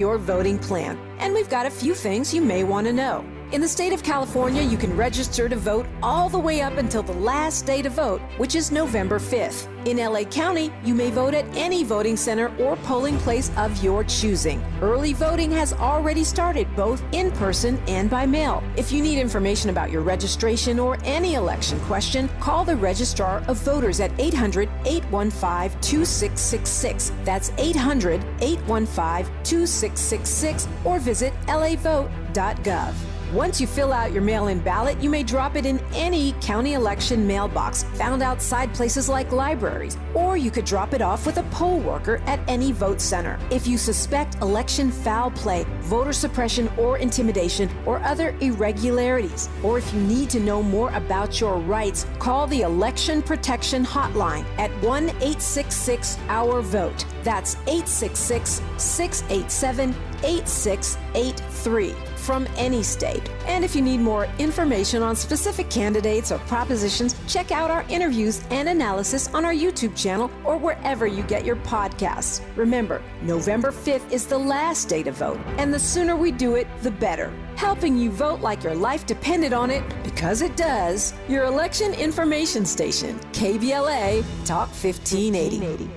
your voting plan. And we've got a few things you may want to know. In the state of California, you can register to vote all the way up until the last day to vote, which is November 5th. In LA County, you may vote at any voting center or polling place of your choosing. Early voting has already started, both in person and by mail. If you need information about your registration or any election question, call the Registrar of Voters at 800-815-2666. That's 800-815-2666, or visit lavote.gov. Once you fill out your mail-in ballot, you may drop it in any county election mailbox found outside places like libraries, or you could drop it off with a poll worker at any vote center. If you suspect election foul play, voter suppression or intimidation, or other irregularities, or if you need to know more about your rights, call the Election Protection Hotline at 1-866-OUR-VOTE. That's 866-687-8683. From any state. And if you need more information on specific candidates or propositions, check out our interviews and analysis on our YouTube channel or wherever you get your podcasts. Remember, November 5th is the last day to vote, and the sooner we do it, the better. Helping you vote like your life depended on it, because it does. Your election information station, KBLA, Talk 1580.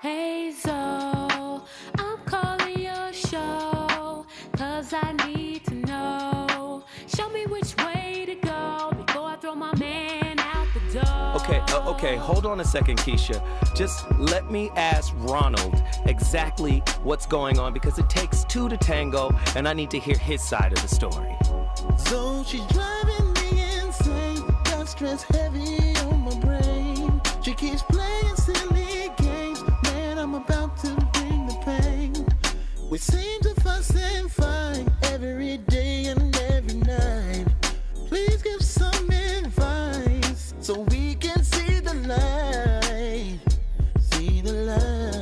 Hey, Zoe, I'm calling your show, 'cause I need to know. Show me which way to go before I throw my man out the door. Okay, hold on a second, Keisha. Just let me ask Ronald exactly what's going on, because it takes two to tango, and I need to hear his side of the story. So she's driving me insane, got stress heavy on my brain. She keeps playing silly games, man, I'm about to bring the pain. We seem to fuss and fight every day and every night. Please give some advice so we can see the light, see the light.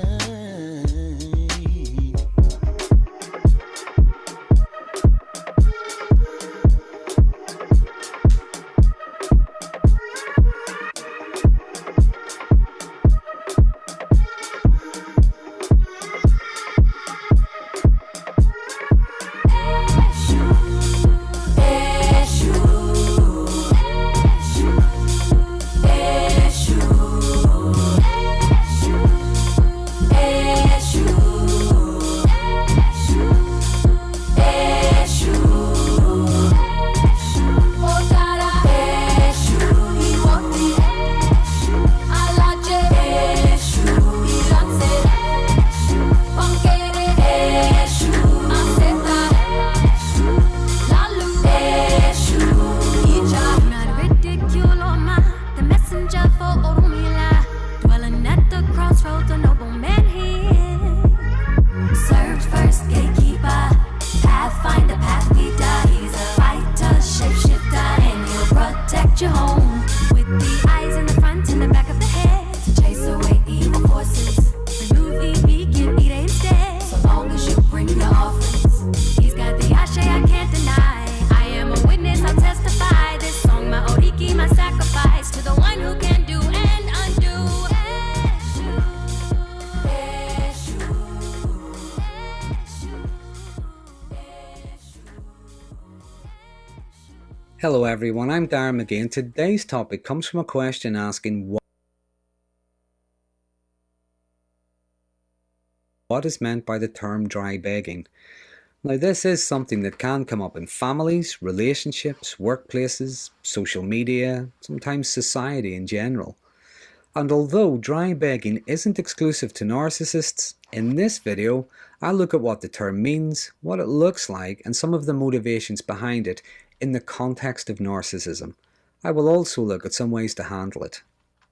Hello everyone, I'm Darren McGee, and today's topic comes from a question asking what is meant by the term dry begging. Now this is something that can come up in families, relationships, workplaces, social media, sometimes society in general. And although dry begging isn't exclusive to narcissists, in this video I'll look at what the term means, what it looks like, and some of the motivations behind it in the context of narcissism. I will also look at some ways to handle it.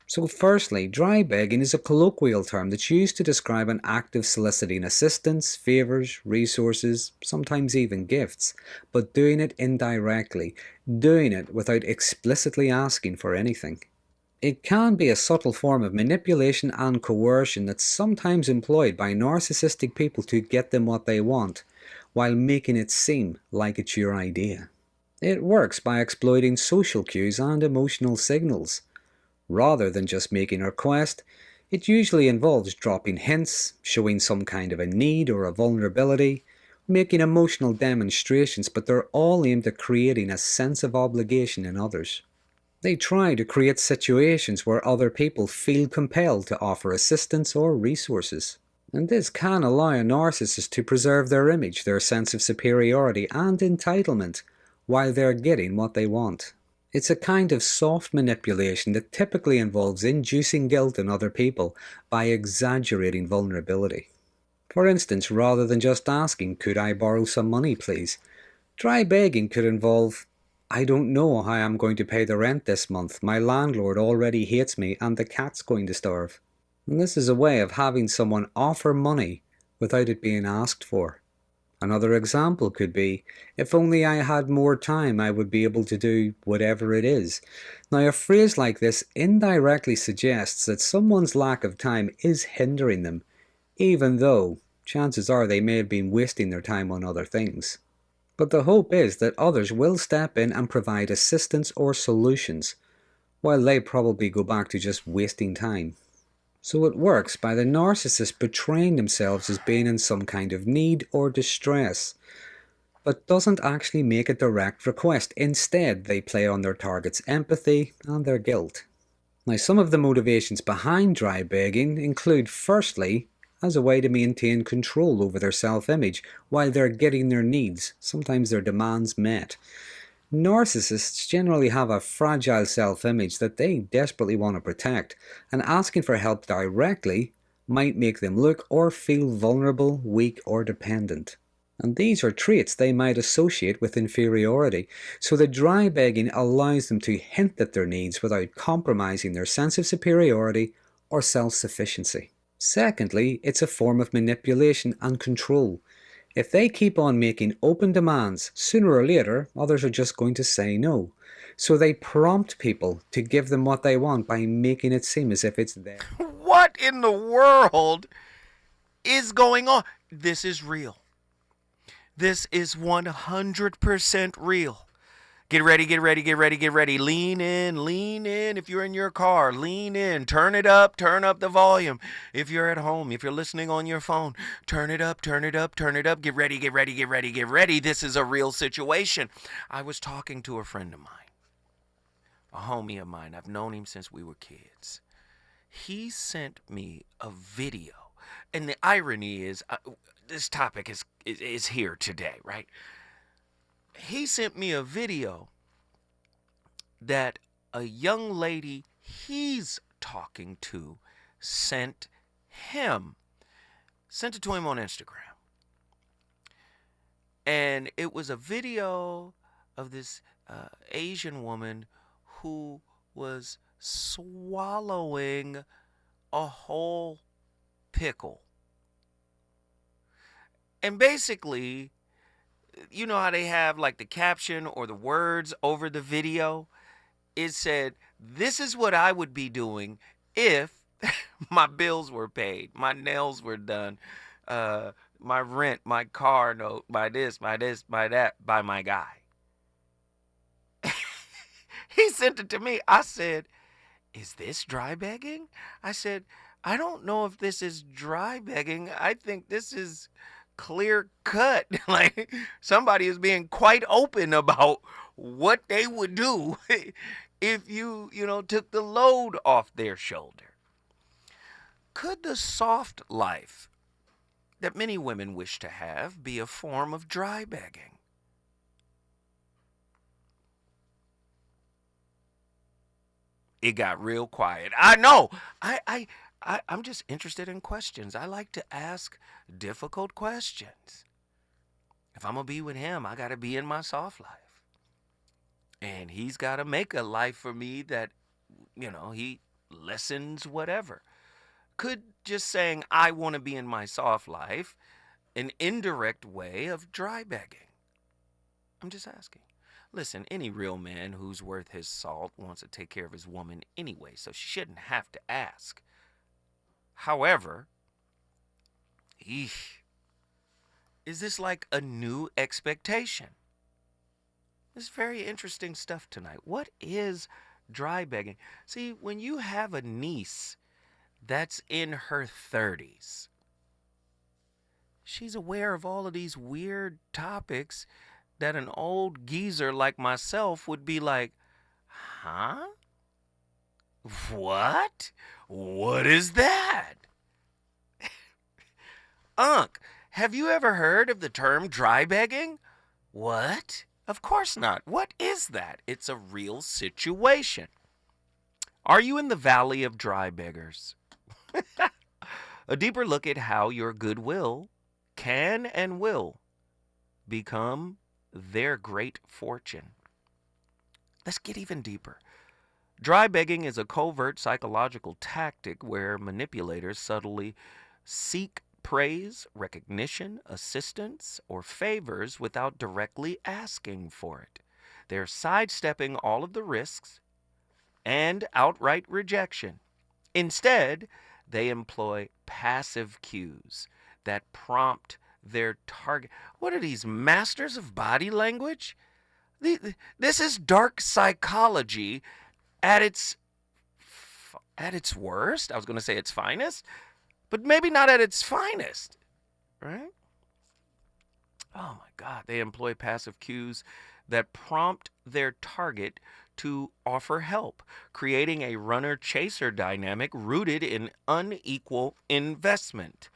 So firstly, dry begging is a colloquial term that's used to describe an act of soliciting assistance, favours, resources, sometimes even gifts, but doing it indirectly, doing it without explicitly asking for anything. It can be a subtle form of manipulation and coercion that's sometimes employed by narcissistic people to get them what they want, while making it seem like it's your idea. It works by exploiting social cues and emotional signals. Rather than just making a request, It usually involves dropping hints, showing some kind of a need or a vulnerability, making emotional demonstrations, but they're all aimed at creating a sense of obligation in others. They try to create situations where other people feel compelled to offer assistance or resources. And this can allow a narcissist to preserve their image, their sense of superiority and entitlement, while they're getting what they want. It's a kind of soft manipulation that typically involves inducing guilt in other people by exaggerating vulnerability. For instance, rather than just asking, "Could I borrow some money, please?" dry begging could involve, "I don't know how I'm going to pay the rent this month. My landlord already hates me and the cat's going to starve." And this is a way of having someone offer money without it being asked for. Another example could be, "If only I had more time, I would be able to do whatever it is." Now, a phrase like this indirectly suggests that someone's lack of time is hindering them, even though chances are they may have been wasting their time on other things. But the hope is that others will step in and provide assistance or solutions, while they probably go back to just wasting time. So it works by the narcissist portraying themselves as being in some kind of need or distress, but doesn't actually make a direct request. Instead, they play on their target's empathy and their guilt. Now, some of the motivations behind dry begging include, firstly, as a way to maintain control over their self-image while they're getting their needs, sometimes their demands, met. Narcissists generally have a fragile self-image that they desperately want to protect, and asking for help directly might make them look or feel vulnerable, weak, or dependent. And these are traits they might associate with inferiority, so the dry begging allows them to hint at their needs without compromising their sense of superiority or self-sufficiency. Secondly, it's a form of manipulation and control. If they keep on making open demands, sooner or later, others are just going to say no. So they prompt people to give them what they want by making it seem as if it's theirs. What in the world is going on? This is real. This is 100% real. Get ready, get ready, get ready, get ready. Lean in, lean in. If you're in your car, lean in. Turn it up, turn up the volume. If you're at home, if you're listening on your phone, turn it up, turn it up, turn it up. Get ready, get ready, get ready, get ready. This is a real situation. I was talking to a friend of mine, a homie of mine. I've known him since we were kids. He sent me a video. And the irony is, this topic is here today, right? He sent me a video that a young lady he's talking to sent him. Sent it to him on Instagram. And it was a video of this Asian woman who was swallowing a whole pickle. And basically, you know how they have like the caption or the words over the video? It said, "This is what I would be doing if my bills were paid, my nails were done, my rent, my car note, my this, my that, by my guy." He sent it to me. I said, "Is this dry begging?" I said, "I don't know if this is dry begging. I think this is clear cut." Like somebody is being quite open about what they would do if you took the load off their shoulder. Could the soft life that many women wish to have be a form of dry begging? It got real quiet. I know. I'm just interested in questions. I like to ask difficult questions. If I'm going to be with him, I got to be in my soft life. And he's got to make a life for me that, he listens, whatever. Could just saying, "I want to be in my soft life," an indirect way of dry begging? I'm just asking. Listen, any real man who's worth his salt wants to take care of his woman anyway, so she shouldn't have to ask. However, is this like a new expectation? This is very interesting stuff tonight. What is dry begging? See, when you have a niece that's in her 30s. She's aware of all of these weird topics that an old geezer like myself would be like, huh? What? What is that? Unc, have you ever heard of the term dry begging? What? Of course not. What is that? It's a real situation. Are you in the valley of dry beggars? A deeper look at how your goodwill can and will become their great fortune. Let's get even deeper. Dry begging is a covert psychological tactic where manipulators subtly seek praise, recognition, assistance, or favors without directly asking for it. They're sidestepping all of the risks and outright rejection. Instead, they employ passive cues that prompt their target. What are these masters of body language? This is dark psychology at its worst. I was going to say its finest, but maybe not at its finest, right? Oh my God, they employ passive cues that prompt their target to offer help, creating a runner-chaser dynamic rooted in unequal investment.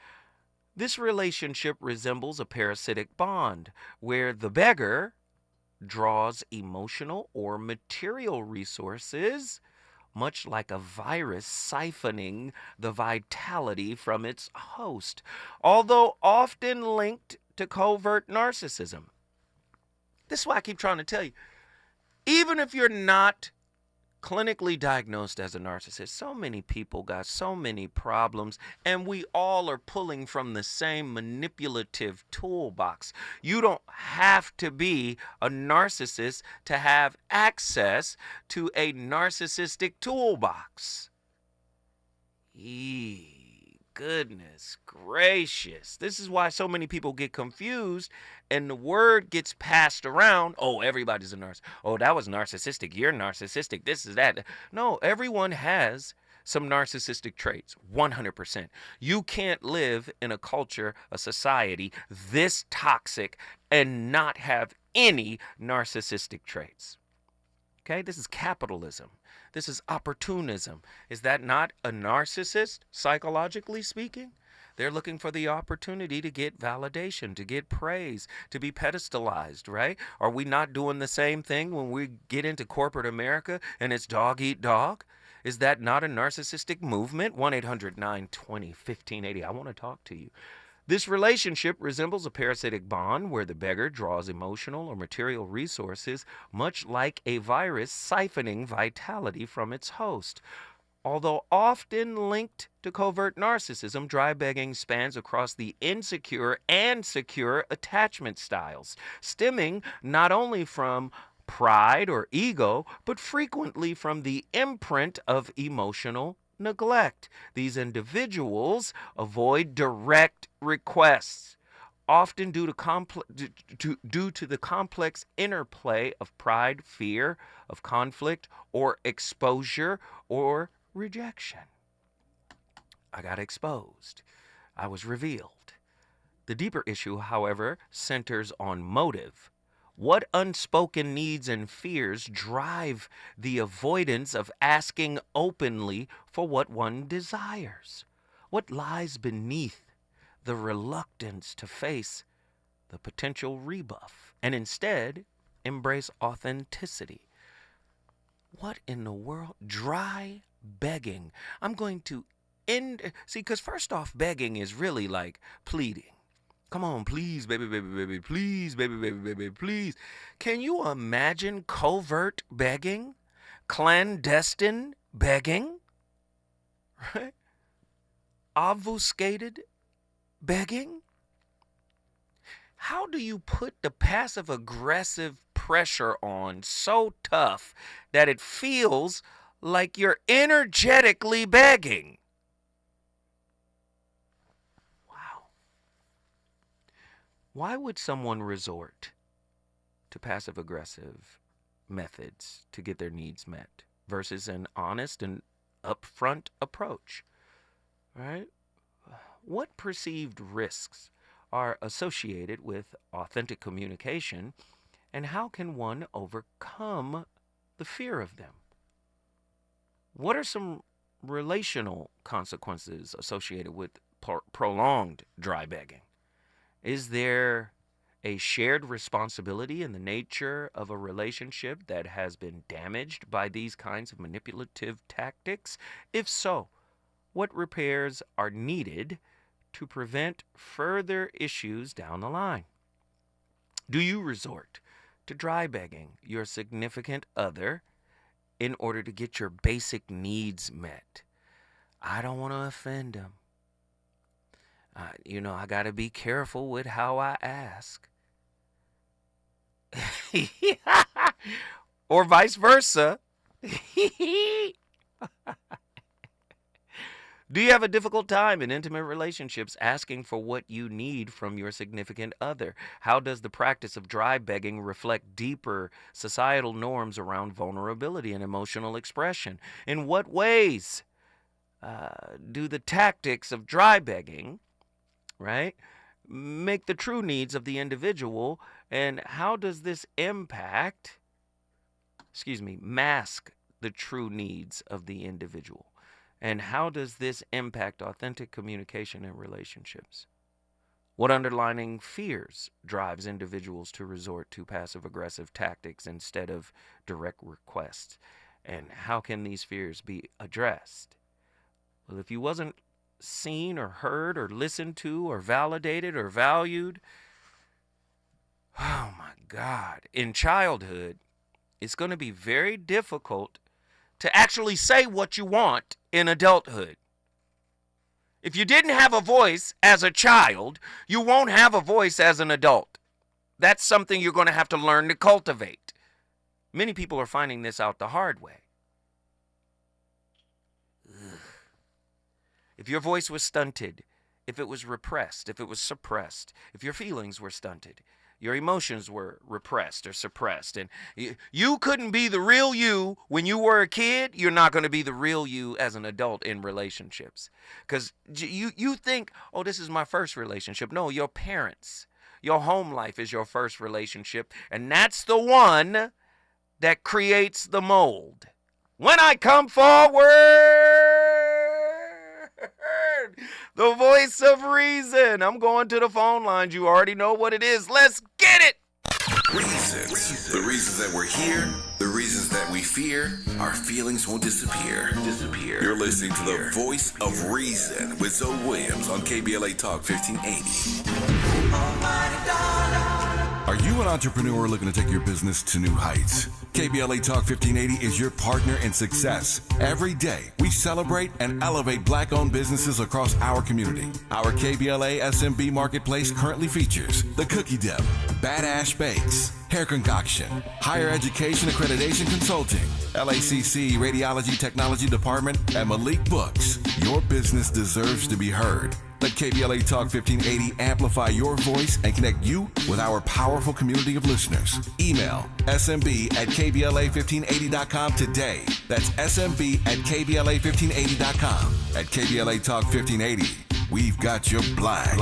This relationship resembles a parasitic bond where the beggar draws emotional or material resources, much like a virus siphoning the vitality from its host, although often linked to covert narcissism. This is why I keep trying to tell you, even if you're not clinically diagnosed as a narcissist, so many people got so many problems, and we all are pulling from the same manipulative toolbox. You don't have to be a narcissist to have access to a narcissistic toolbox. Goodness gracious. This is why so many people get confused and the word gets passed around. Oh, everybody's a narcissist. Oh, that was narcissistic. You're narcissistic. This is that. No, everyone has some narcissistic traits. 100%. You can't live in a culture, a society this toxic and not have any narcissistic traits. Okay, this is capitalism. This is opportunism. Is that not a narcissist, psychologically speaking? They're looking for the opportunity to get validation, to get praise, to be pedestalized, right? Are we not doing the same thing when we get into corporate America and it's dog eat dog? Is that not a narcissistic movement? 1-800-920-1580. I want to talk to you. This relationship resembles a parasitic bond where the beggar draws emotional or material resources, much like a virus siphoning vitality from its host. Although often linked to covert narcissism, dry begging spans across the insecure and secure attachment styles, stemming not only from pride or ego, but frequently from the imprint of emotional neglect. These individuals avoid direct requests, often due to the complex interplay of pride, fear of conflict, or exposure or rejection. I got exposed. I was revealed. The deeper issue, however, centers on motive. What unspoken needs and fears drive the avoidance of asking openly for what one desires? What lies beneath the reluctance to face the potential rebuff and instead embrace authenticity? What in the world? Dry begging. I'm going to see, because first off, begging is really like pleading. Come on, please, baby, baby, baby, please, baby, baby, baby, please. Can you imagine covert begging? Clandestine begging? Right? Obfuscated begging? How do you put the passive-aggressive pressure on so tough that it feels like you're energetically begging? Why would someone resort to passive-aggressive methods to get their needs met versus an honest and upfront approach? right? What perceived risks are associated with authentic communication, and how can one overcome the fear of them? What are some relational consequences associated with prolonged dry begging? Is there a shared responsibility in the nature of a relationship that has been damaged by these kinds of manipulative tactics? If so, what repairs are needed to prevent further issues down the line? Do you resort to dry begging your significant other in order to get your basic needs met? I don't want to offend them. I got to be careful with how I ask. Or vice versa. Do you have a difficult time in intimate relationships asking for what you need from your significant other? How does the practice of dry begging reflect deeper societal norms around vulnerability and emotional expression? In what ways do the tactics of dry begging, right, make the true needs of the individual, and how does this mask the true needs of the individual? And how does this impact authentic communication and relationships? What underlying fears drives individuals to resort to passive-aggressive tactics instead of direct requests? And how can these fears be addressed? Well, if you wasn't seen or heard or listened to or validated or valued, oh my God, in childhood, it's going to be very difficult to actually say what you want in adulthood. If you didn't have a voice as a child, you won't have a voice as an adult. That's something you're going to have to learn to cultivate. Many people are finding this out the hard way. Ugh. If your voice was stunted, if it was repressed, if it was suppressed, if your feelings were stunted, your emotions were repressed or suppressed, and you couldn't be the real you when you were a kid, you're not going to be the real you as an adult in relationships. Because you think, oh, this is my first relationship. No, your parents, your home life is your first relationship, and that's the one that creates the mold. When I come forward, the voice of reason. I'm going to the phone lines. You already know what it is. Let's get it. Reasons. The reasons that we're here, the reasons that we fear, our feelings won't disappear. You're listening to the voice of reason with Zoe Williams on KBLA Talk 1580. Are you an entrepreneur looking to take your business to new heights? KBLA Talk 1580 is your partner in success. Every day, we celebrate and elevate Black-owned businesses across our community. Our KBLA SMB Marketplace currently features The Cookie Dip, Badass Bakes, Hair Concoction, Higher Education Accreditation Consulting, LACC Radiology Technology Department, and Malik Books. Your business deserves to be heard. Let KBLA Talk 1580 amplify your voice and connect you with our powerful community of listeners. Email smb@kbla1580.com today. That's smb@kbla1580.com. At KBLA Talk 1580, we've got your flag.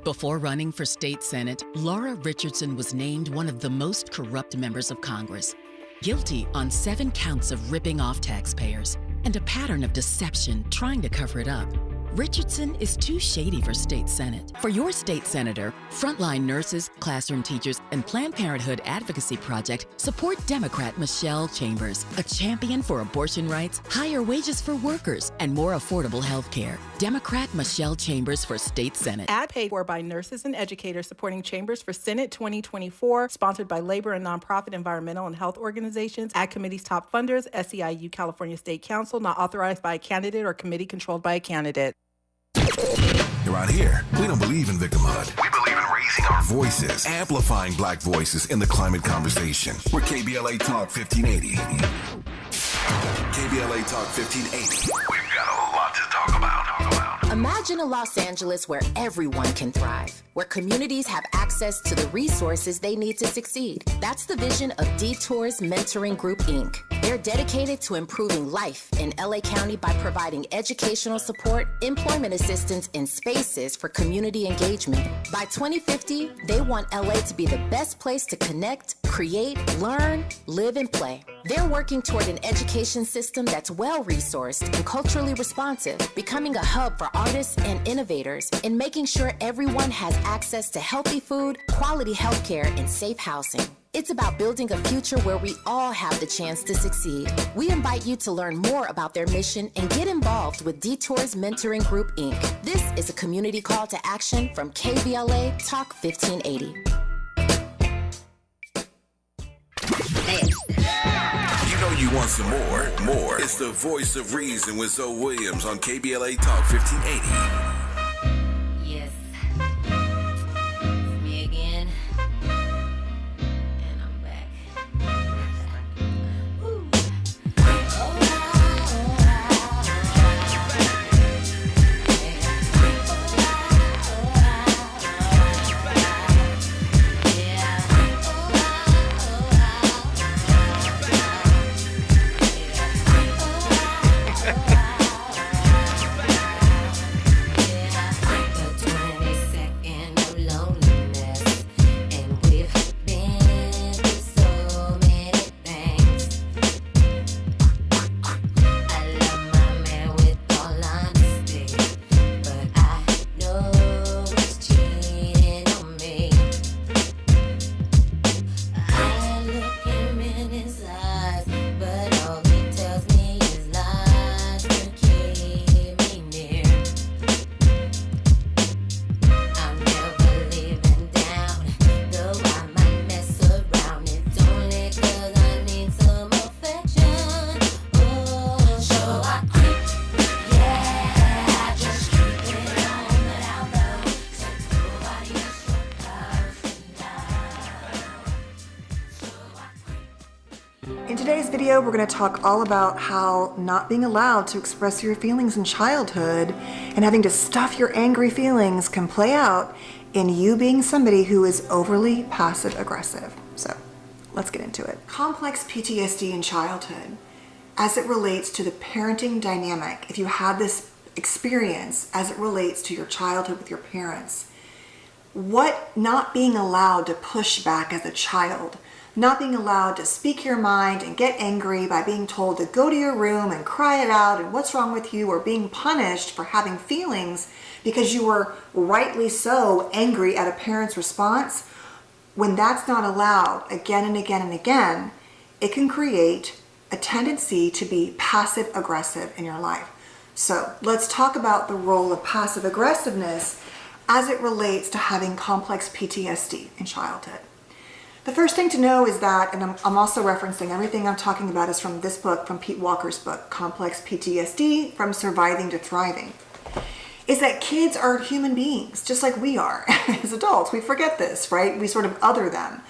Before running for state senate, Laura Richardson was named one of the most corrupt members of Congress, guilty on 7 counts of ripping off taxpayers and a pattern of deception trying to cover it up. Richardson is too shady for state senate. For your state senator, frontline nurses, classroom teachers, and Planned Parenthood Advocacy Project support Democrat Michelle Chambers, a champion for abortion rights, higher wages for workers, and more affordable health care. Democrat Michelle Chambers for state senate. Ad paid for by nurses and educators supporting Chambers for Senate 2024, sponsored by labor and nonprofit environmental and health organizations, Ad Committee's top funders, SEIU California State Council, not authorized by a candidate or committee controlled by a candidate. Around here, we don't believe in victimhood. We believe in raising our voices, amplifying Black voices in the climate conversation. We're KBLA Talk 1580. KBLA Talk 1580. We've got a lot to talk about. Imagine a Los Angeles where everyone can thrive, where communities have access to the resources they need to succeed. That's the vision of Detours Mentoring Group, Inc. They're dedicated to improving life in LA County by providing educational support, employment assistance, and spaces for community engagement. By 2050, they want LA to be the best place to connect, create, learn, live, and play. They're working toward an education system that's well-resourced and culturally responsive, becoming a hub for artists and innovators, and making sure everyone has access to healthy food, quality healthcare, and safe housing. It's about building a future where we all have the chance to succeed. We invite you to learn more about their mission and get involved with Detours Mentoring Group, Inc. This is a community call to action from KBLA Talk 1580. You know you want some more. It's the voice of reason with Zoe Williams on KBLA Talk 1580. Yes. It's me again. And I'm back. Woo. In today's video, we're going to talk all about how not being allowed to express your feelings in childhood and having to stuff your angry feelings can play out in you being somebody who is overly passive aggressive. So let's get into it. Complex PTSD in childhood, as it relates to the parenting dynamic, if you had this experience as it relates to your childhood with your parents, what not being allowed to push back as a child, not being allowed to speak your mind and get angry by being told to go to your room and cry it out and what's wrong with you, or being punished for having feelings because you were rightly so angry at a parent's response, when that's not allowed again and again and again, it can create a tendency to be passive aggressive in your life. So let's talk about the role of passive aggressiveness as it relates to having complex PTSD in childhood. The first thing to know is that, and I'm also referencing everything I'm talking about is from this book, from Pete Walker's book, Complex PTSD, From Surviving to Thriving, is that kids are human beings, just like we are. As adults, we forget this, right? We sort of other them.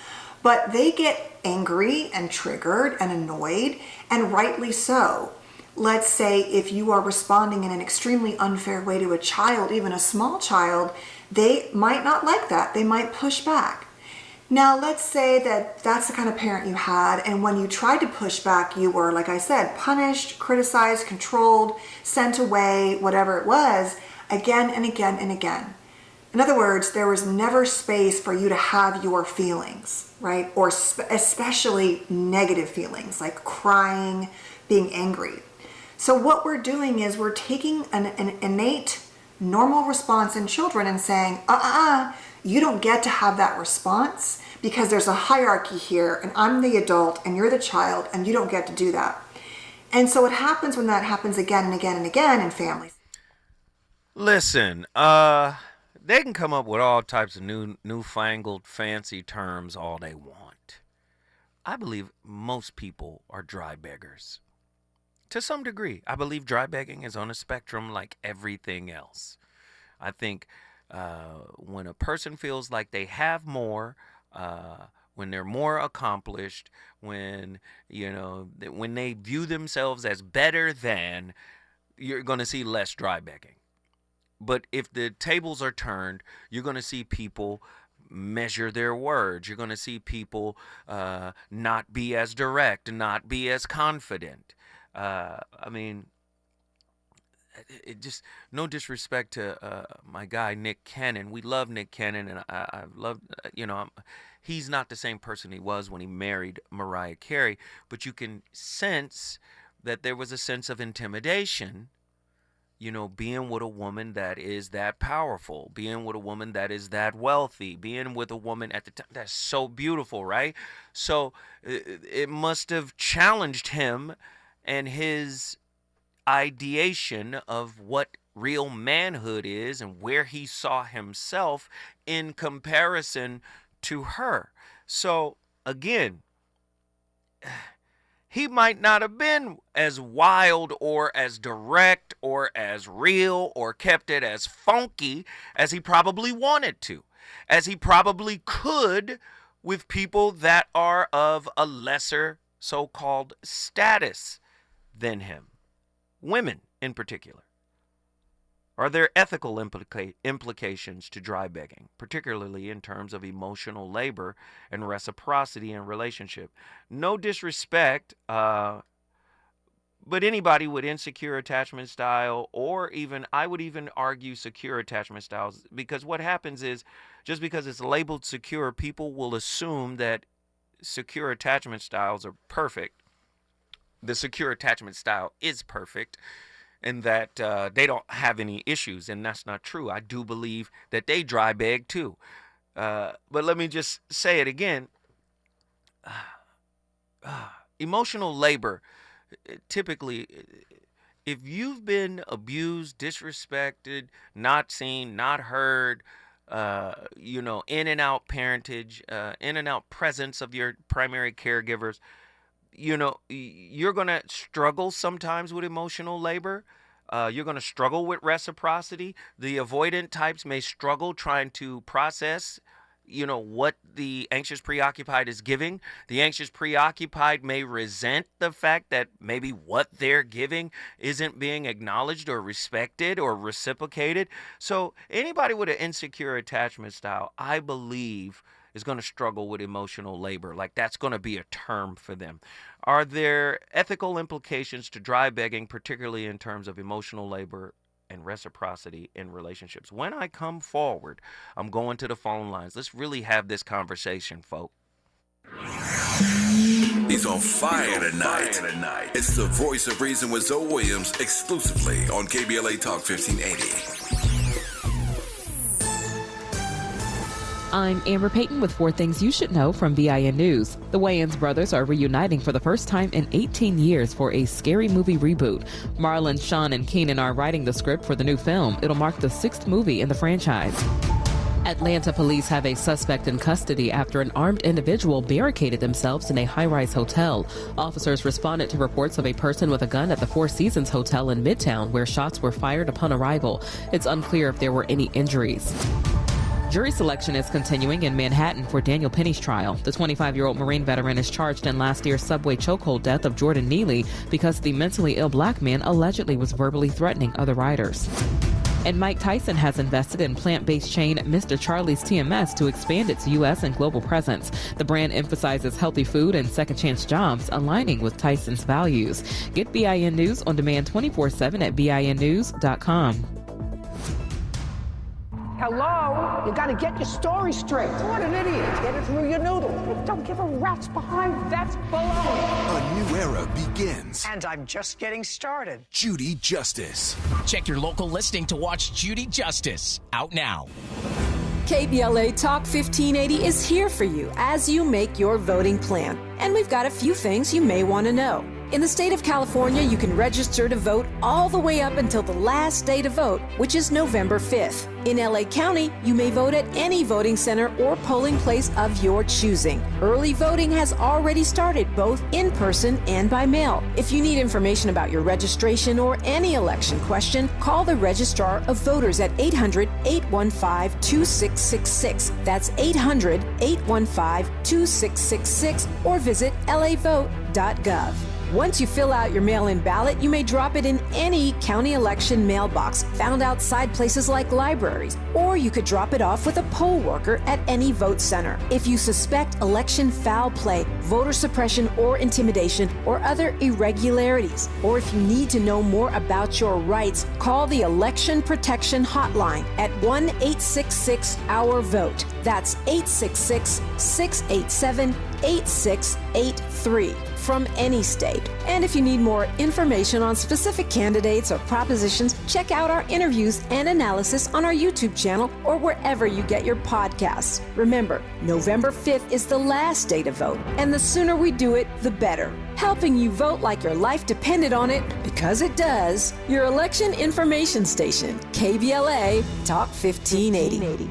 But they get angry and triggered and annoyed, and rightly so. Let's say if you are responding in an extremely unfair way to a child, even a small child, they might not like that. They might push back. Now, let's say that that's the kind of parent you had, and when you tried to push back, you were, like I said, punished, criticized, controlled, sent away, whatever it was, again and again and again. In other words, there was never space for you to have your feelings, right? Or especially negative feelings, like crying, being angry. So what we're doing is we're taking an innate, normal response in children and saying, you don't get to have that response because there's a hierarchy here and I'm the adult and you're the child and you don't get to do that. And so what happens when that happens again and again and again in families? Listen, they can come up with all types of newfangled fancy terms all they want. I believe most people are dry beggars. To some degree, I believe dry begging is on a spectrum like everything else. I think when a person feels like they have more, when they're more accomplished, when they view themselves as better than, you're going to see less dry begging. But if the tables are turned, you're going to see people measure their words. You're going to see people not be as direct, not be as confident. I mean, it just, no disrespect to my guy Nick Cannon. We love Nick Cannon, and I love, he's not the same person he was when he married Mariah Carey, but you can sense that there was a sense of intimidation, being with a woman that is that powerful, being with a woman that is that wealthy, being with a woman at the time that's so beautiful, right? So it must have challenged him and his ideation of what real manhood is and where he saw himself in comparison to her. So again, he might not have been as wild or as direct or as real or kept it as funky as he probably wanted to, as he probably could with people that are of a lesser so-called status than him. Women in particular. Are there ethical implications to dry begging, particularly in terms of emotional labor and reciprocity in relationship? No disrespect, but anybody with insecure attachment style, or even, I would even argue, secure attachment styles, because what happens is, just because it's labeled secure, people will assume that secure attachment styles are perfect. The secure attachment style is perfect, and that they don't have any issues, and that's not true. I do believe that they dry beg too. But let me just say it again. Emotional labor, typically, if you've been abused, disrespected, not seen, not heard, in and out parentage, in and out presence of your primary caregivers, you're going to struggle sometimes with emotional labor. You're going to struggle with reciprocity. The avoidant types may struggle trying to process, what the anxious preoccupied is giving. The anxious preoccupied may resent the fact that maybe what they're giving isn't being acknowledged or respected or reciprocated. So anybody with an insecure attachment style, I believe, is going to struggle with emotional labor. Like, that's going to be a term for them. Are there ethical implications to dry begging, particularly in terms of emotional labor and reciprocity in relationships? When I come forward, I'm going to the phone lines. Let's really have this conversation, folks. He's on fire tonight. It's the Voice of Reason with Zoe Williams, exclusively on KBLA Talk 1580. I'm Amber Payton with 4 things you should know from BIN News. The Wayans brothers are reuniting for the first time in 18 years for a Scary Movie reboot. Marlon, Sean, and Keenan are writing the script for the new film. It'll mark the 6th movie in the franchise. Atlanta police have a suspect in custody after an armed individual barricaded themselves in a high-rise hotel. Officers responded to reports of a person with a gun at the Four Seasons Hotel in Midtown, where shots were fired upon arrival. It's unclear if there were any injuries. Jury selection is continuing in Manhattan for Daniel Penny's trial. The 25-year-old Marine veteran is charged in last year's subway chokehold death of Jordan Neely because the mentally ill black man allegedly was verbally threatening other riders. And Mike Tyson has invested in plant-based chain Mr. Charlie's TMS to expand its U.S. and global presence. The brand emphasizes healthy food and second-chance jobs, aligning with Tyson's values. Get BIN News on demand 24/7 at BINnews.com. Hello? You gotta get your story straight. What an idiot. Get it through your noodle. Don't give a rat's behind. That's baloney. A new era begins. And I'm just getting started. Judy Justice. Check your local listing to watch Judy Justice. Out now. KBLA Talk 1580 is here for you as you make your voting plan. And we've got a few things you may want to know. In the state of California, you can register to vote all the way up until the last day to vote, which is November 5th. In LA County, you may vote at any voting center or polling place of your choosing. Early voting has already started, both in person and by mail. If you need information about your registration or any election question, call the Registrar of Voters at 800-815-2666. That's 800-815-2666, or visit lavote.gov. Once you fill out your mail-in ballot, you may drop it in any county election mailbox found outside places like libraries, or you could drop it off with a poll worker at any vote center. If you suspect election foul play, voter suppression or intimidation, or other irregularities, or if you need to know more about your rights, call the Election Protection Hotline at 1-866-OUR-VOTE. That's 866-687-8683 from any state. And if you need more information on specific candidates or propositions, check out our interviews and analysis on our YouTube channel or wherever you get your podcasts. Remember, November 5th is the last day to vote, and the sooner we do it, the better. Helping you vote like your life depended on it, because it does. Your election information station, KBLA Talk 1580.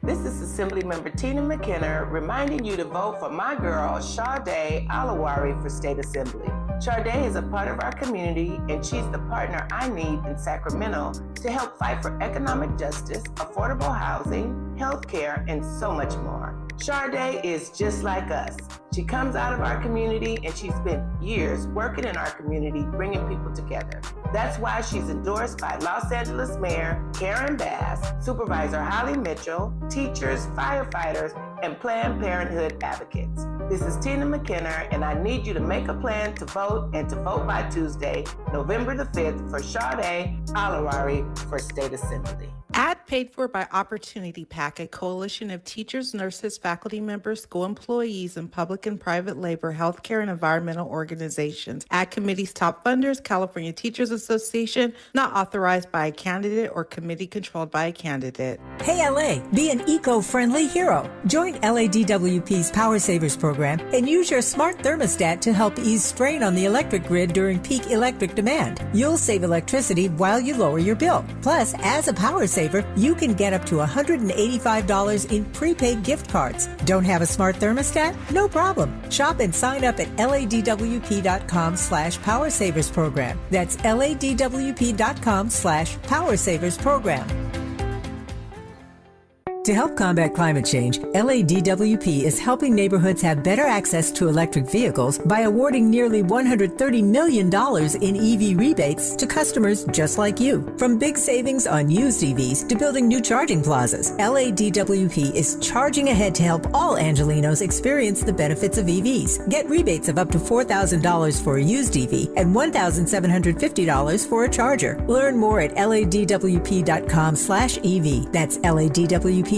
This is Assemblymember Tina McKenna reminding you to vote for my girl, Sade Alawari, for State Assembly. Sade is a part of our community, and she's the partner I need in Sacramento to help fight for economic justice, affordable housing, health care, and so much more. Sade is just like us. She comes out of our community, and she spent years working in our community, bringing people together. That's why she's endorsed by Los Angeles Mayor Karen Bass, Supervisor Holly Mitchell, teachers, firefighters, and Planned Parenthood advocates. This is Tina McKenna, and I need you to make a plan to vote and to vote by Tuesday, November the 5th, for Sade Alawari for State Assembly. Ad paid for by Opportunity PAC, a coalition of teachers, nurses, faculty members, school employees, and public and private labor, healthcare, and environmental organizations. Ad committee's top funders, California Teachers Association, not authorized by a candidate or committee controlled by a candidate. Hey LA, be an eco-friendly hero. Join LADWP's Power Savers program and use your smart thermostat to help ease strain on the electric grid during peak electric demand. You'll save electricity while you lower your bill. Plus, as a power saver, you can get up to $185 in prepaid gift cards. Don't have a smart thermostat? No problem. Shop and sign up at ladwp.com/Power Savers program. That's ladwp.com/Power Savers program. To help combat climate change, LADWP is helping neighborhoods have better access to electric vehicles by awarding nearly $130 million in EV rebates to customers just like you. From big savings on used EVs to building new charging plazas, LADWP is charging ahead to help all Angelinos experience the benefits of EVs. Get rebates of up to $4,000 for a used EV and $1,750 for a charger. Learn more at ladwp.com/EV. That's ladwp.com/EV.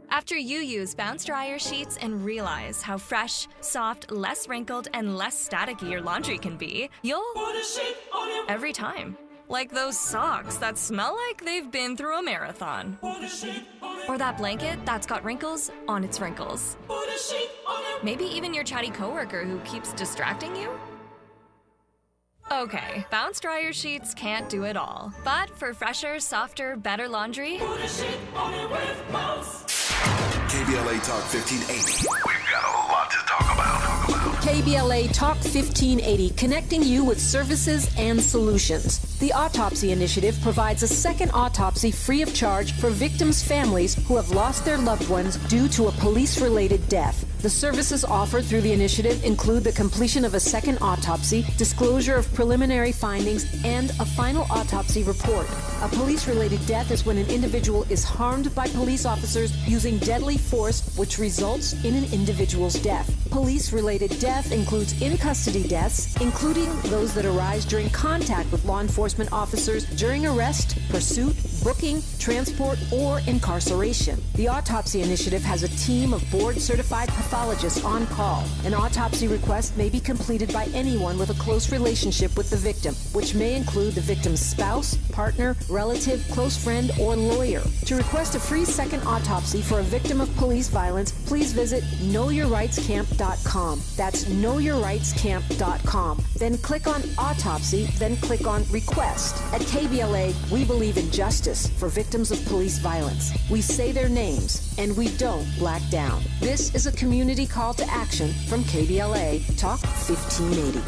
After you use Bounce Dryer sheets and realize how fresh, soft, less wrinkled, and less staticky your laundry can be, you'll put a sheet on it every time. Like those socks that smell like they've been through a marathon. Put a sheet on it. Or that blanket that's got wrinkles on its wrinkles. Put a sheet on it. Maybe even your chatty coworker who keeps distracting you. Okay, Bounce Dryer sheets can't do it all. But for fresher, softer, better laundry, put a sheet on it with Bounce. KBLA Talk 1580. We've got a lot to talk about. KBLA Talk 1580, connecting you with services and solutions. The Autopsy Initiative provides a second autopsy free of charge for victims' families who have lost their loved ones due to a police-related death. The services offered through the initiative include the completion of a second autopsy, disclosure of preliminary findings, and a final autopsy report. A police-related death is when an individual is harmed by police officers using deadly force, which results in an individual's death. Police-related death includes in-custody deaths, including those that arise during contact with law enforcement officers during arrest, pursuit, booking, transport, or incarceration. The Autopsy Initiative has a team of board-certified pathologists on call. An autopsy request may be completed by anyone with a close relationship with the victim, which may include the victim's spouse, partner, relative, close friend, or lawyer. To request a free second autopsy for a victim of police violence, please visit knowyourrightscamp.com. That's knowyourrightscamp.com. Then click on Autopsy, then click on Request. At KBLA, we believe in justice for victims of police violence. We say their names, and we don't black down. This is a community call to action from KBLA Talk 1580.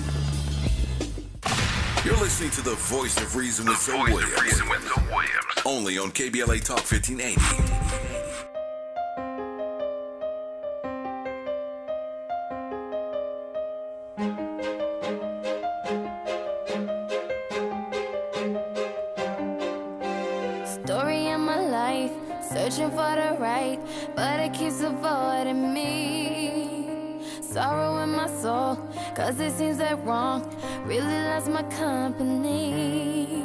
You're listening to the Voice of Reason with Zoe Williams. Only on KBLA Talk 1580. Searching for the right, but it keeps avoiding me. Sorrow in my soul, cause it seems that wrong really loves my company.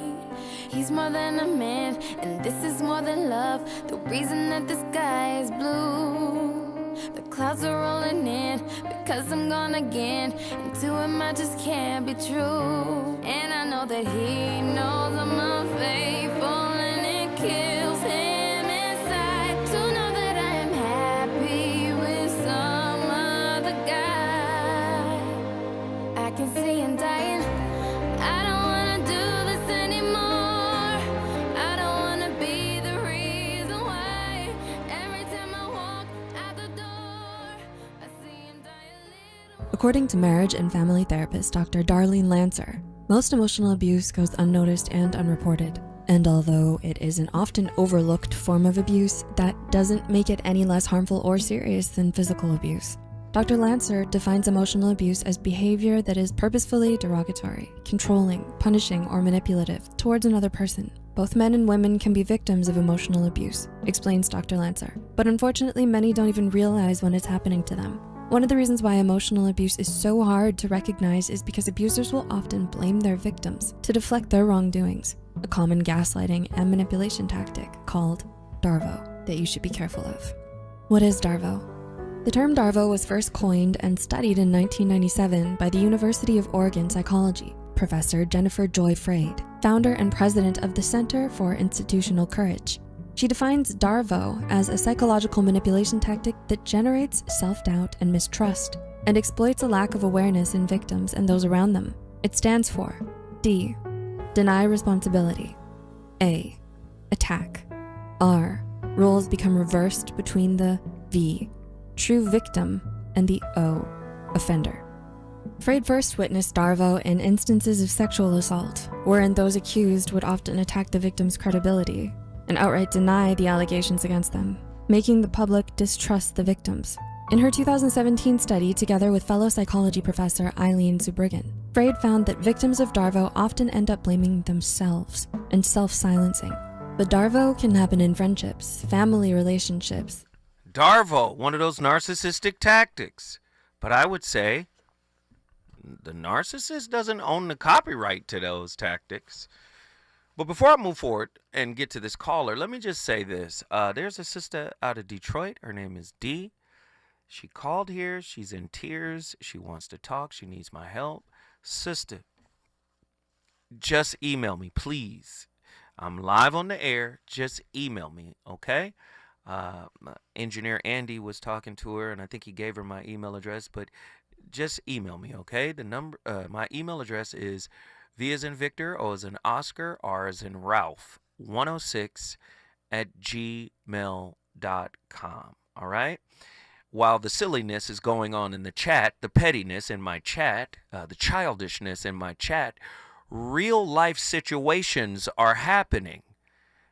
He's more than a man, and this is more than love. The reason that the sky is blue. The clouds are rolling in, because I'm gone again. And to him I just can't be true. And I know that he knows I'm unfaithful, and it kills him inside to know that I am happy with some other guy. I can see him dying. I don't wanna do this anymore. I don't wanna be the reason why. Every time I walk out the door, I see him die a little. According to marriage and family therapist Dr. Darlene Lancer, most emotional abuse goes unnoticed and unreported. And although it is an often overlooked form of abuse, that doesn't make it any less harmful or serious than physical abuse. Dr. Lancer defines emotional abuse as behavior that is purposefully derogatory, controlling, punishing, or manipulative towards another person. Both men and women can be victims of emotional abuse, explains Dr. Lancer. But unfortunately, many don't even realize when it's happening to them. One of the reasons why emotional abuse is so hard to recognize is because abusers will often blame their victims to deflect their wrongdoings, a common gaslighting and manipulation tactic called DARVO that you should be careful of. What is DARVO? The term DARVO was first coined and studied in 1997 by the University of Oregon psychology, Professor Jennifer Joy Freyd, founder and president of the Center for Institutional Courage. She defines DARVO as a psychological manipulation tactic that generates self-doubt and mistrust and exploits a lack of awareness in victims and those around them. It stands for D, deny responsibility; A, attack; R, roles become reversed between the V, true victim, and the O, offender. Freyd first witnessed DARVO in instances of sexual assault, wherein those accused would often attack the victim's credibility and outright deny the allegations against them, making the public distrust the victims. In her 2017 study, together with fellow psychology professor Eileen Zubriggen, Freyd found that victims of DARVO often end up blaming themselves and self-silencing. But DARVO can happen in friendships, family relationships. DARVO, one of those narcissistic tactics. But I would say the narcissist doesn't own the copyright to those tactics. But before I move forward and get to this caller, let me just say this. There's a sister out of Detroit. Her name is Dee. She called here. She's in tears. She wants to talk. She needs my help. Sister, just email me, please. I'm live on the air. Just email me, okay? Engineer Andy was talking to her, and I think he gave her my email address, but just email me, okay? The number, my email address is V as in Victor, O as in Oscar, R as in Ralph, 106@gmail.com, all right? While the silliness is going on in the chat, the pettiness in my chat, the childishness in my chat, real life situations are happening.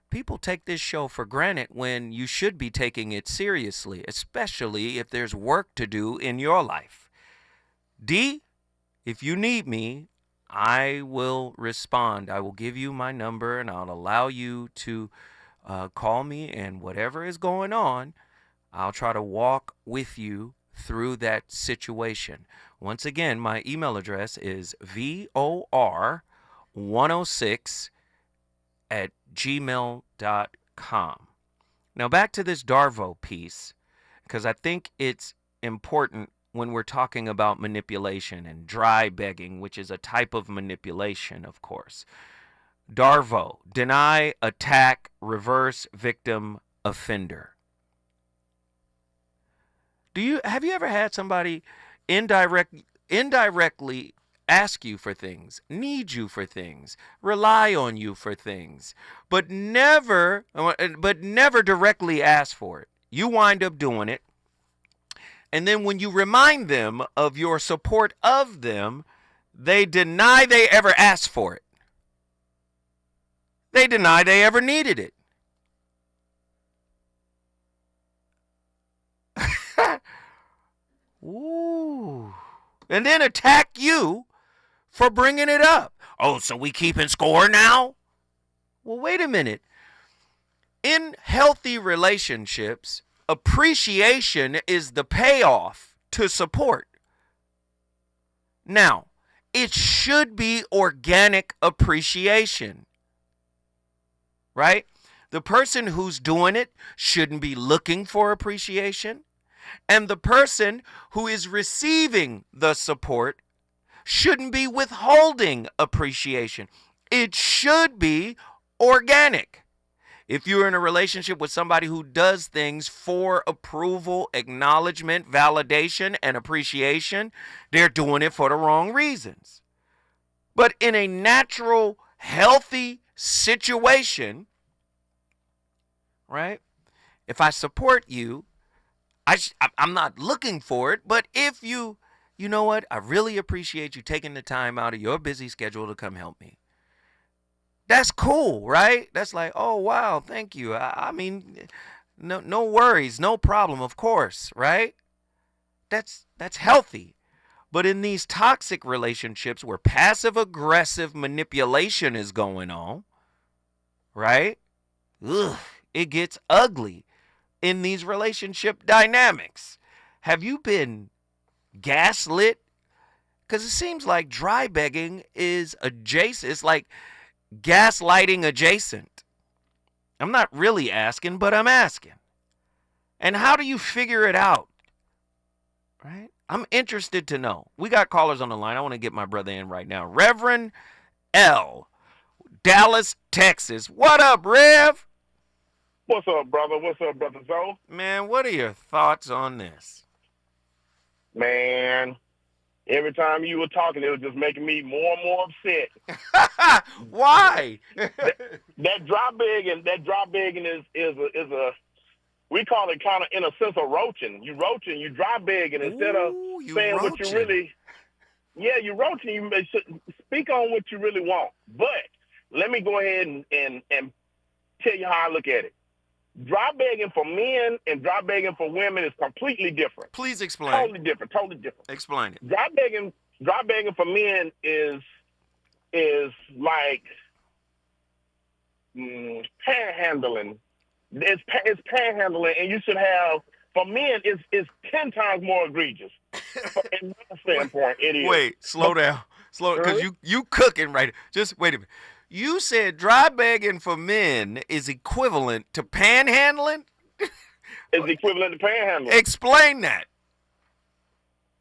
People take this show for granted when you should be taking it seriously, especially if there's work to do in your life. D, if you need me, I will respond. I will give you my number, and I'll allow you to call me, and whatever is going on, I'll try to walk with you through that situation. Once again, my email address is vor106@gmail.com. Now back to this DARVO piece, because I think it's important when we're talking about manipulation and dry begging, which is a type of manipulation, of course. DARVO, deny, attack, reverse, victim, offender. Have you ever had somebody indirectly ask you for things, need you for things, rely on you for things, but never directly ask for it? You wind up doing it. And then when you remind them of your support of them, they deny they ever asked for it. They deny they ever needed it. Ooh. And then attack you for bringing it up. Oh, so we keeping score now? Well, wait a minute. In healthy relationships, appreciation is the payoff to support. Now, it should be organic appreciation, right? The person who's doing it shouldn't be looking for appreciation, and the person who is receiving the support shouldn't be withholding appreciation. It should be organic. If you're in a relationship with somebody who does things for approval, acknowledgement, validation, and appreciation, they're doing it for the wrong reasons. But in a natural, healthy situation, right? If I support you, I'm not looking for it, but if you know what? I really appreciate you taking the time out of your busy schedule to come help me. That's cool, right? That's like, oh, wow, thank you. I mean, no worries, no problem, of course, right? That's healthy. But in these toxic relationships where passive-aggressive manipulation is going on, right? It gets ugly in these relationship dynamics. Have you been gaslit? Because it seems like dry begging is adjacent. It's like gaslighting adjacent. I'm not really asking, but I'm asking. And how do you figure it out? Right? I'm interested to know. We got callers on the line. I want to get my brother in right now. Reverend L, Dallas, Texas. What up, Rev? What's up, brother? What's up, brother Zoe? Man, what are your thoughts on this? Man, every time you were talking, it was just making me more and more upset. Why? that dry begging is a we call it kind of in a sense of roaching. You roaching, you dry begging instead of saying roaching. What you really. Yeah, you roaching. You should speak on what you really want. But let me go ahead and tell you how I look at it. Dry begging for men and dry begging for women is completely different. Please explain. Totally different. Explain it. Dry begging for men is like panhandling. It's panhandling, and you should have, for men, it's 10 times more egregious. In my standpoint, it is. Wait, slow down. Because you cooking right. Just wait a minute. You said dry begging for men is equivalent to panhandling? It's equivalent to panhandling. Explain that.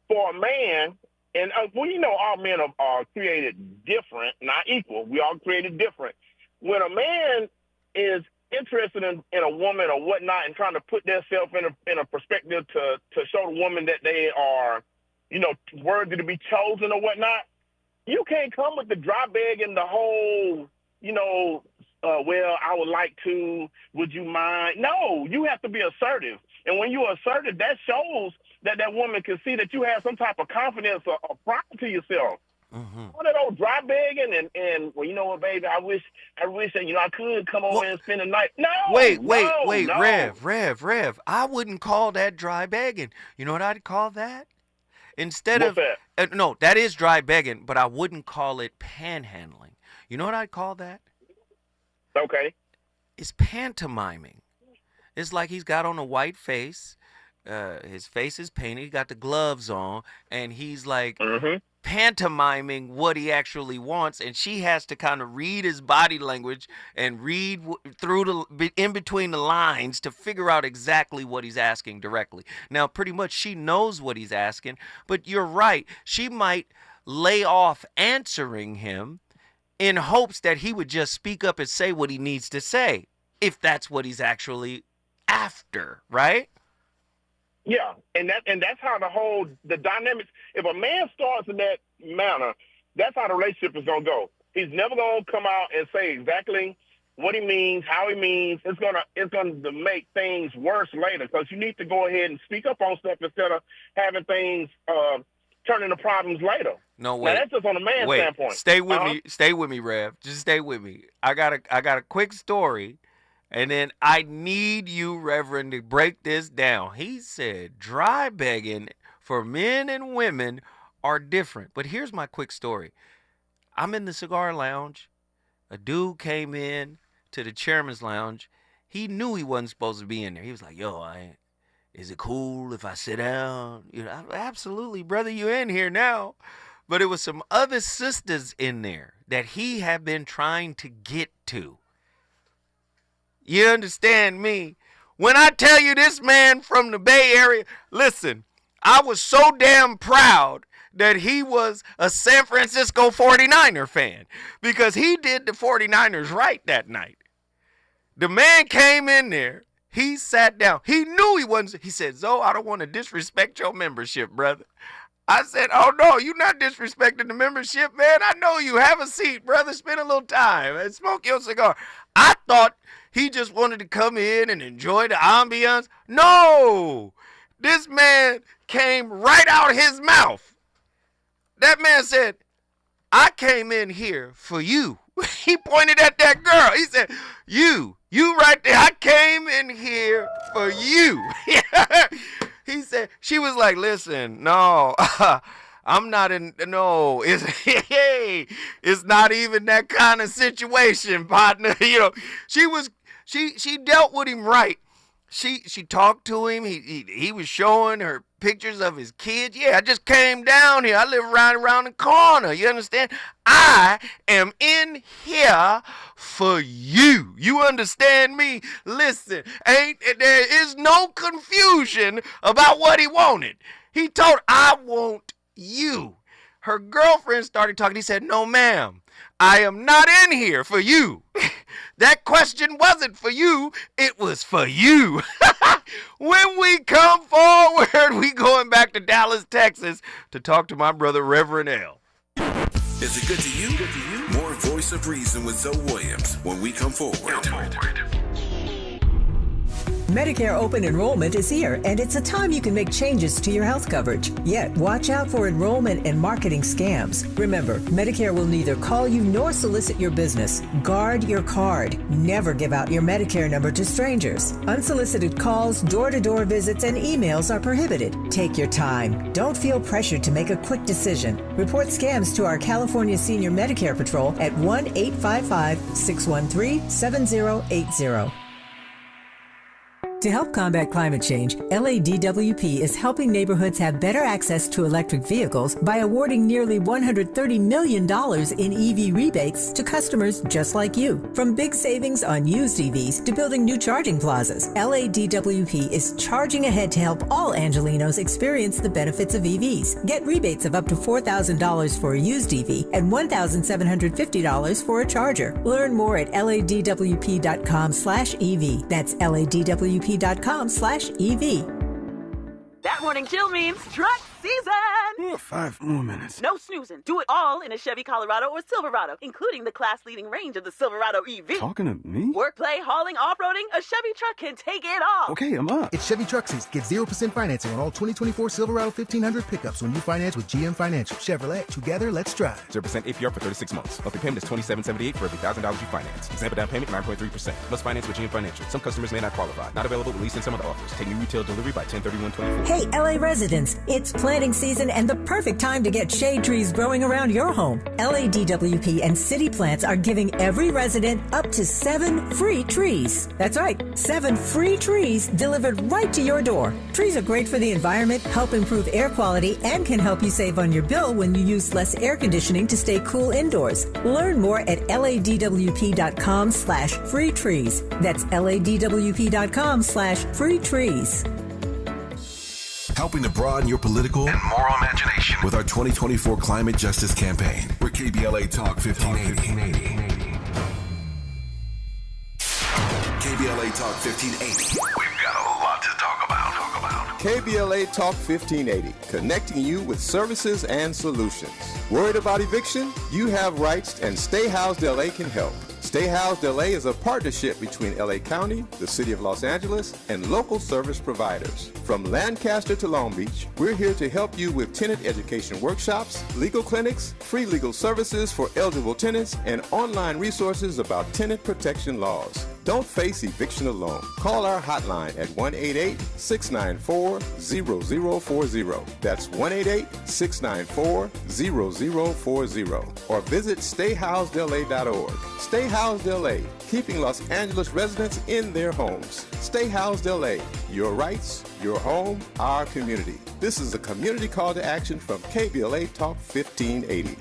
For a man, and all men are created different, not equal. We all created different. When a man is interested in a woman or whatnot and trying to put themselves in a perspective to show the woman that they are, worthy to be chosen or whatnot, you can't come with the dry bag and the whole, well, I would like to, would you mind? No, you have to be assertive. And when you're assertive, that shows that woman can see that you have some type of confidence or pride to yourself. Mm-hmm. One of those dry begging and well, you know what, baby, I wish that, I could come over and spend the night. No! Wait, no. Rev. I wouldn't call that dry begging. You know what I'd call that? Instead What's of that? No, that is dry begging, but I wouldn't call it panhandling. You know what I'd call that? Okay. It's pantomiming. It's like he's got on a white face. His face is painted. He got the gloves on, and he's like pantomiming what he actually wants, and she has to kind of read his body language and read through in between the lines to figure out exactly what he's asking directly. Now, pretty much she knows what he's asking, but you're right. She might lay off answering him in hopes that he would just speak up and say what he needs to say, if that's what he's actually after, right? Yeah, and that's how the dynamics. If a man starts in that manner, that's how the relationship is gonna go. He's never gonna come out and say exactly what he means, how he means. It's gonna make things worse later, because you need to go ahead and speak up on stuff instead of having things turn into problems later. No, wait. Now, that's just on a man's standpoint. Stay with me, Rev. Just stay with me. I got a quick story. And then I need you, Reverend, to break this down. He said dry begging for men and women are different. But here's my quick story. I'm in the cigar lounge. A dude came in to the chairman's lounge. He knew he wasn't supposed to be in there. He was like, yo, is it cool if I sit down? Absolutely, brother, you in here now. But it was some other sisters in there that he had been trying to get to. You understand me? When I tell you this man from the Bay Area, listen, I was so damn proud that he was a San Francisco 49er fan because he did the 49ers right that night. The man came in there. He sat down. He knew he wasn't. He said, Zoe, I don't want to disrespect your membership, brother. I said, oh, no, you're not disrespecting the membership, man. I know you. Have a seat, brother. Spend a little time and smoke your cigar. I thought he just wanted to come in and enjoy the ambiance. No, this man came right out his mouth. That man said, I came in here for you. He pointed at that girl. He said, you right there. I came in here for you. He said, she was like, listen, no, I'm not in, no, it's not even that kind of situation, partner. You know, she dealt with him right. She talked to him. He was showing her pictures of his kids. Yeah, I just came down here. I live right around the corner. You understand? I am in here for you. You understand me? Listen, there is no confusion about what he wanted. He told, I want you. Her girlfriend started talking. He said, no, ma'am, I am not in here for you. That question wasn't for you. It was for you. When we come forward, we going back to Dallas, Texas to talk to my brother, Reverend L. Is it good to you? More Voice of Reason with Zoe Williams when we come forward. Medicare open enrollment is here, and it's a time you can make changes to your health coverage. Yet, watch out for enrollment and marketing scams. Remember, Medicare will neither call you nor solicit your business. Guard your card. Never give out your Medicare number to strangers. Unsolicited calls, door-to-door visits, and emails are prohibited. Take your time. Don't feel pressured to make a quick decision. Report scams to our California Senior Medicare Patrol at 1-855-613-7080. To help combat climate change, LADWP is helping neighborhoods have better access to electric vehicles by awarding nearly $130 million in EV rebates to customers just like you. From big savings on used EVs to building new charging plazas, LADWP is charging ahead to help all Angelinos experience the benefits of EVs. Get rebates of up to $4,000 for a used EV and $1,750 for a charger. Learn more at ladwp.com/EV. That's ladwp.com/EV. That morning chill means truck season. 5 more minutes. No snoozing. Do it all in a Chevy Colorado or Silverado, including the class-leading range of the Silverado EV. Talking to me? Work, play, hauling, off-roading, a Chevy truck can take it all. Okay, I'm up. It's Chevy Truck Season. Get 0% financing on all 2024 Silverado 1500 pickups when you finance with GM Financial. Chevrolet, together, let's drive. 0% APR for 36 months. Monthly payment is $27.78 for every $1,000 you finance. Example down payment 9.3%. Must finance with GM Financial. Some customers may not qualify. Not available with lease and some other offers. Take new retail delivery by 10/31/24. Hey, LA residents, it's planting season and the perfect time to get shade trees growing around your home. LADWP and City Plants are giving every resident up to 7 free trees. That's right, 7 free trees delivered right to your door. Trees are great for the environment, help improve air quality, and can help you save on your bill when you use less air conditioning to stay cool indoors. Learn more at ladwp.com/free trees. That's ladwp.com/free trees. Helping to broaden your political and moral imagination with our 2024 Climate Justice Campaign. We're KBLA Talk 1580. KBLA Talk 1580. We've got a lot to talk about. KBLA Talk 1580, connecting you with services and solutions. Worried about eviction? You have rights, and Stay Housed LA can help. Stay Housed LA is a partnership between LA County, the City of Los Angeles, and local service providers. From Lancaster to Long Beach, we're here to help you with tenant education workshops, legal clinics, free legal services for eligible tenants, and online resources about tenant protection laws. Don't face eviction alone. Call our hotline at 1-888-694-0040. That's 1-888-694-0040. Or visit stayhousedla.org. Stay Housed LA, keeping Los Angeles residents in their homes. Stay Housed LA, your rights, your home, our community. This is a community call to action from KBLA Talk 1580.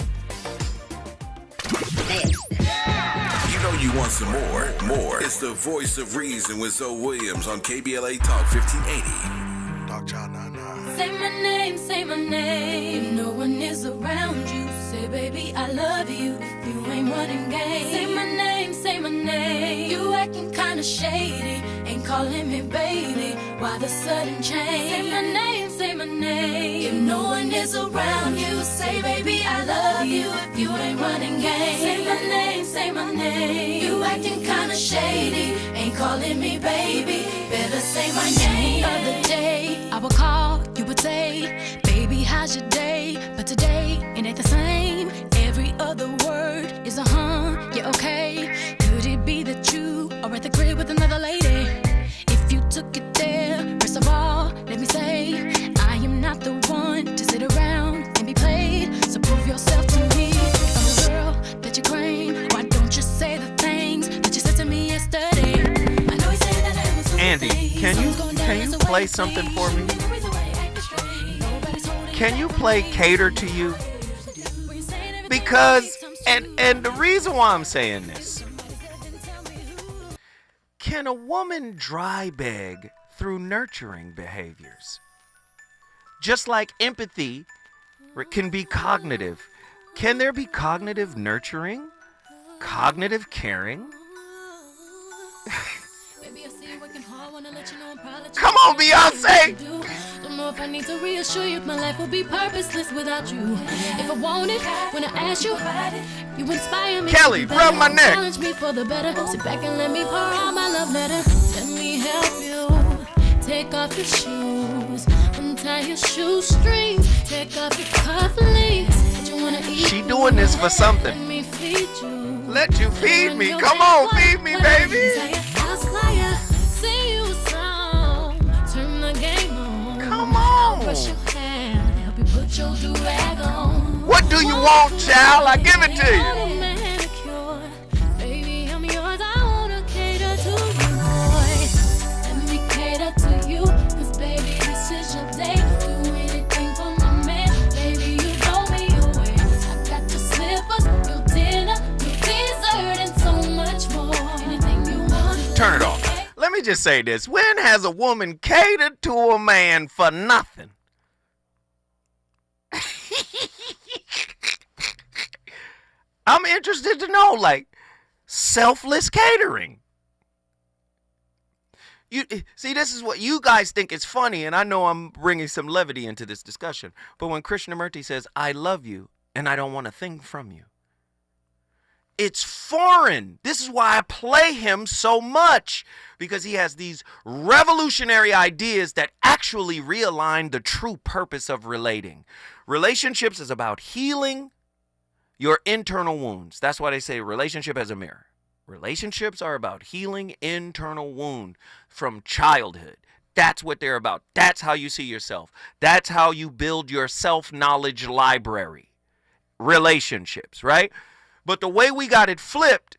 You know you want some more. More. It's the voice of reason with Zoe Williams on KBLA Talk 1580. Dog Child 99. Say my name, say my name. If no one is around you, say baby I love you. If you ain't running game, say my name, say my name. You acting kinda shady, ain't calling me baby. Why the sudden change? Say my name, say my name. If no one is around you, say baby I love you. If you ain't running game, say my name, say my name. You acting kinda shady, ain't calling me baby. Better say my name. The other day I would call, you would say, baby how's your day? But today it ain't the same. Every other word is a yeah okay. Could it be that you are at the crib with another lady? If you took it there, first of all, let me say, I am not the one to sit around and be played. So prove yourself to me. If I'm the girl that you claim, why don't you say the things that you said to me yesterday? I know you said that I was Andy, can you play something for me? Can you play Cater to You? Because, and the reason why I'm saying this, can a woman dry beg through nurturing behaviors? Just like empathy can be cognitive. Can there be cognitive nurturing? Cognitive caring? Come on, Beyonce! Don't know if I need to reassure you, my life would be purposeless without you. If I want it, when I ask you, you inspire me. Kelly, rub my neck. Challenge me for the better. Sit back and let me pour out my love letter. Let me help you. Take off your shoes, untie your shoestrings, take off your cufflinks. What you wanna eat? She doing this for something. Let me feed you. Let you feed me. Come on, feed me, baby. Sing you a song, turn the game on. Come on. Brush your hair, help you put your do-rag on. What do you want, child? I give it to you. Baby, I'm yours. I wanna cater to you, boy. Let me cater to you, 'cause baby, this is your day. Do anything for my man, baby, you know me away. I got your slippers, your dinner, your dessert, and so much more. Anything you want. Turn it off. Let me just say this. When has a woman catered to a man for nothing? I'm interested to know, like, selfless catering. You see, this is what you guys think is funny, and I know I'm bringing some levity into this discussion. But when Krishnamurti says, I love you, and I don't want a thing from you, it's foreign. This is why I play him so much, because he has these revolutionary ideas that actually realign the true purpose of relating. Relationships is about healing your internal wounds. That's why they say relationship as a mirror. Relationships are about healing internal wound from childhood. That's what they're about. That's how you see yourself. That's how you build your self-knowledge library. Relationships, right? But the way we got it flipped,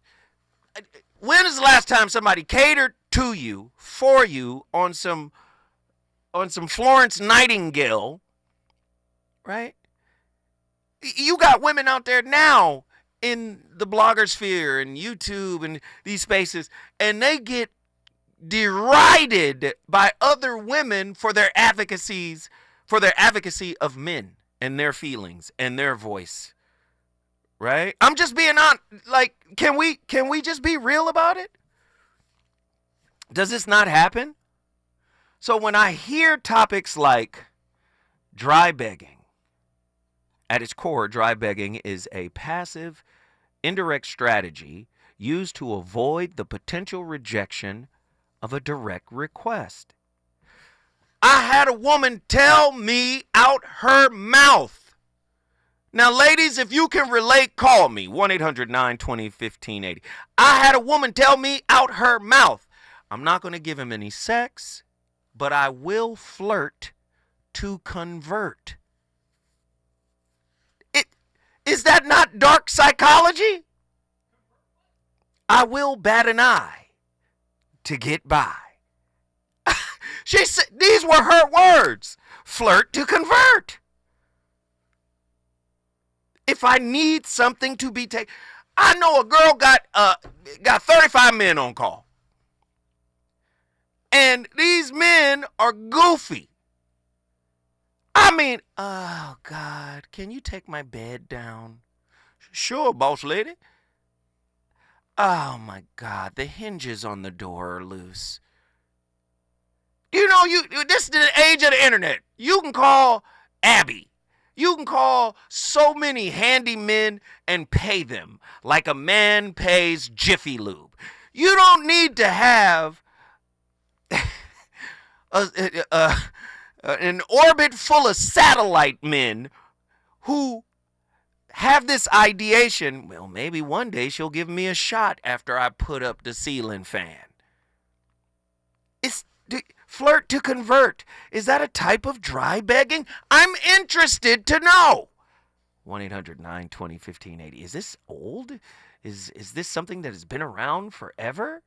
when is the last time somebody catered to you, for you, on some Florence Nightingale, right? You got women out there now in the blogger sphere and YouTube and these spaces, and they get derided by other women for their advocacy of men and their feelings and their voice. Right? I'm just being honest. Like, can we just be real about it? Does this not happen? So when I hear topics like dry begging, at its core, dry begging is a passive, indirect strategy used to avoid the potential rejection of a direct request. I had a woman tell me out her mouth Now, ladies, if you can relate, call me, 1-800-920-1580. I had a woman tell me out her mouth, I'm not going to give him any sex, but I will flirt to convert. Is that not dark psychology? I will bat an eye to get by. She said, these were her words. Flirt to convert. If I need something to be taken. I know a girl got 35 men on call. And these men are goofy. I mean, oh, God, can you take my bed down? Sure, boss lady. Oh, my God, the hinges on the door are loose. You know, this is the age of the internet. You can call Abby. You can call so many handy men and pay them like a man pays Jiffy Lube. You don't need to have an orbit full of satellite men who have this ideation, well, maybe one day she'll give me a shot after I put up the ceiling fan. Flirt to convert. Is that a type of dry begging? I'm interested to know. 1-800-920-1580. Is this old? Is this something that has been around forever?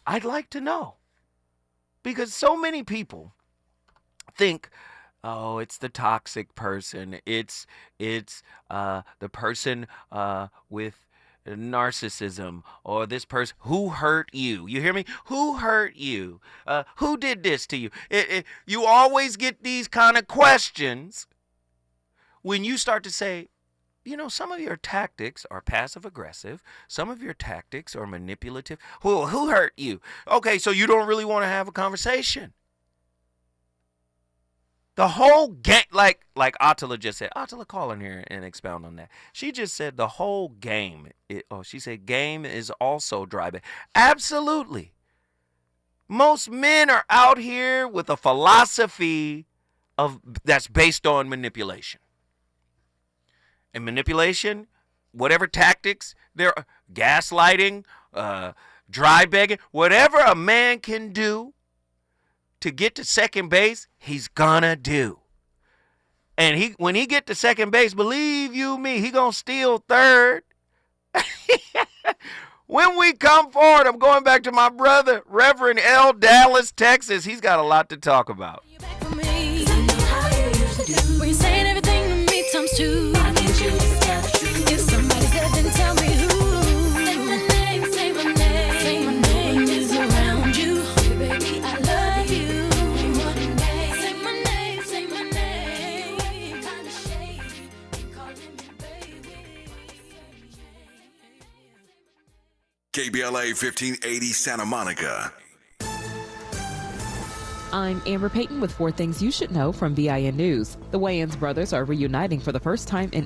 I'd like to know. Because so many people think, oh, it's the toxic person. It's the person with narcissism, or this person who hurt you. You hear me? Who hurt you? Who did this to you? You always get these kind of questions when you start to say, you know, some of your tactics are passive aggressive. Some of your tactics are manipulative. Who hurt you? Okay, so you don't really want to have a conversation. The whole game, like Attila just said. Attila, call in here and expound on that. She just said the whole game. She said game is also dry begging. Absolutely. Most men are out here with a philosophy that's based on manipulation. And manipulation, whatever tactics, there are gaslighting, dry begging, whatever a man can do to get to second base, he's gonna do. And when he get to second base, believe you me, he gonna steal third. When we come forward, I'm going back to my brother, Reverend L. Dallas, Texas. He's got a lot to talk about. We're saying everything to me times two. If somebody's dead, then tell me who. Say my name, say my name. Say my name is around you. Baby, I love you. Say my name, say my name. Kinda shady, calling me baby. KBLA 1580 Santa Monica. I'm Amber Payton with 4 things you should know from BIN News. The Wayans brothers are reuniting for the first time in